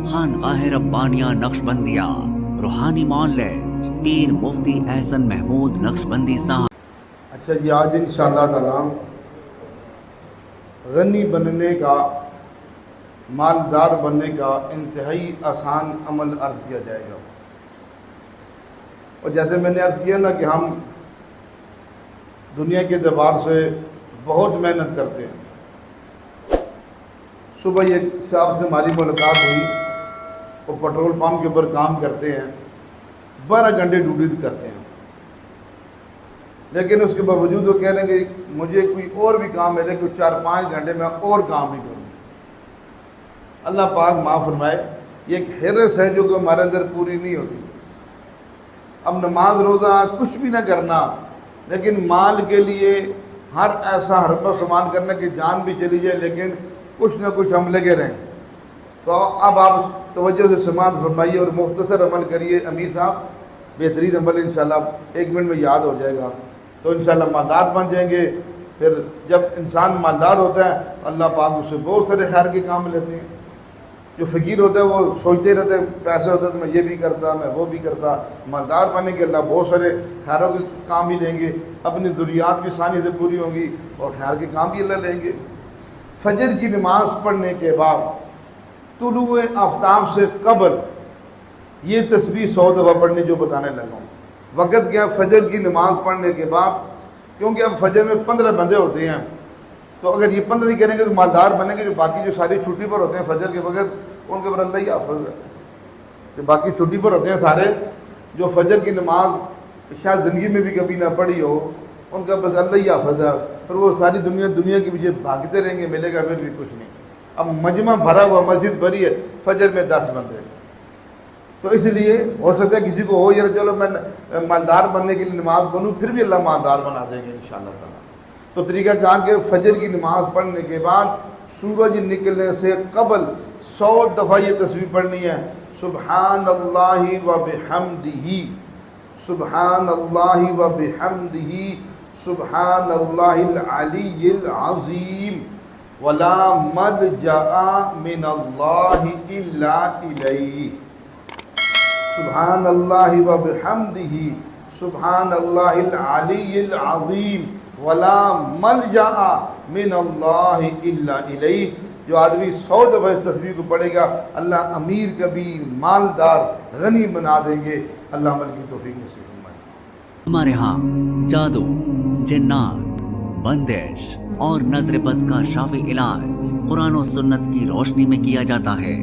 خانقاہ ربانیہ نقشبندیہ روحانی معالج پیر مفتی احسن محمود نقشبندی صاحب۔ اچھا جی، آج انشاءاللہ تعالی غنی بننے کا، مالدار بننے کا انتہائی آسان عمل عرض کیا جائے گا۔ اور جیسے میں نے عرض کیا نا کہ ہم دنیا کے اعتبار سے بہت محنت کرتے ہیں۔ صبح ایک صاحب سے ہماری ملاقات ہوئی، وہ پیٹرول پمپ کے اوپر کام کرتے ہیں، 12 گھنٹے ڈیوٹی کرتے ہیں، لیکن اس کے باوجود وہ کہہ رہے ہیں کہ مجھے کوئی اور بھی کام ملے، کوئی 4-5 گھنٹے میں اور کام بھی کروں۔ اللہ پاک معاف فرمائے، یہ ایک حرص ہے جو کہ ہمارے اندر پوری نہیں ہوتی۔ اب نماز روزہ کچھ بھی نہ کرنا، لیکن مال کے لیے ہر ایسا حرف و سامان کرنا کہ جان بھی چلی جائے لیکن کچھ نہ کچھ ہم لگے رہیں۔ تو اب آپ توجہ سے سماعت فرمائیے اور مختصر عمل کریے۔ امیر صاحب، بہترین عمل انشاءاللہ 1 منٹ میں یاد ہو جائے گا، تو انشاءاللہ مالدار بن جائیں گے۔ پھر جب انسان مالدار ہوتا ہے اللہ پاک اسے بہت سارے خیر کے کام لیتے ہیں۔ جو فقیر ہوتا ہے وہ سوچتے رہتے ہیں پیسے ہوتا ہے تو میں یہ بھی کرتا، میں وہ بھی کرتا۔ مالدار بنے گے اللہ بہت سارے خیروں کے کام بھی لیں گے، اپنی ضروریات بھی آسانی سے پوری ہوں گی اور خیر کے کام بھی اللہ لیں گے۔ فجر کی نماز پڑھنے کے بعد طلوع آفتاب سے قبل یہ تسبیح 100 دفعہ پڑھنے جو بتانے لگا ہوں۔ وقت کیا؟ فجر کی نماز پڑھنے کے بعد، کیونکہ اب فجر میں 15 بندے ہوتے ہیں، تو اگر یہ 15 نہیں کریں گے تو مالدار بنیں گے۔ جو باقی جو ساری چھٹی پر ہوتے ہیں فجر کے وقت، ان کے اوپر اللہ ہی حافظ ہے۔ جو باقی چھٹی پر ہوتے ہیں سارے، جو فجر کی نماز شاید زندگی میں بھی کبھی نہ پڑھی ہو، ان کا بس اللہ ہی حافظ ہے، پھر وہ ساری دنیا کے پیچھے بھاگتے رہیں گے، ملے گا پھر بھی کچھ نہیں۔ اب مجمع بھرا ہوا، مسجد بھری ہے، فجر میں 10 بندے، تو اس لیے ہو سکتا ہے کسی کو ہو یار چلو میں مالدار بننے کے لیے نماز پڑھوں، پھر بھی اللہ مالدار بنا دیں گے انشاءاللہ تعالیٰ۔ تو طریقہ کار کہ فجر کی نماز پڑھنے کے بعد سورج نکلنے سے قبل 100 دفعہ یہ تسبیح پڑھنی ہے۔ سبحان اللہ و بحمدہ، سبحان اللہ و بحمدہ، سبحان اللہ العلی العظیم، ولا ملجأ من اللہ الا الیہ، سبحان اللہ و بحمدہ، سبحان اللہ العلی العظیم، ولا ملجأ من اللہ الا الیہ۔ جو آدمی 100 دفعہ اس تسبیح کو پڑھے گا اللہ امیر کبیر مالدار غنی بنا دیں گے۔ اللہ عمل کی توفیق نصیب فرمائے۔ ہمارے ہاں جادو، جنات، بندش اور نظر بد کا شافی علاج قرآن و سنت کی روشنی میں کیا جاتا ہے۔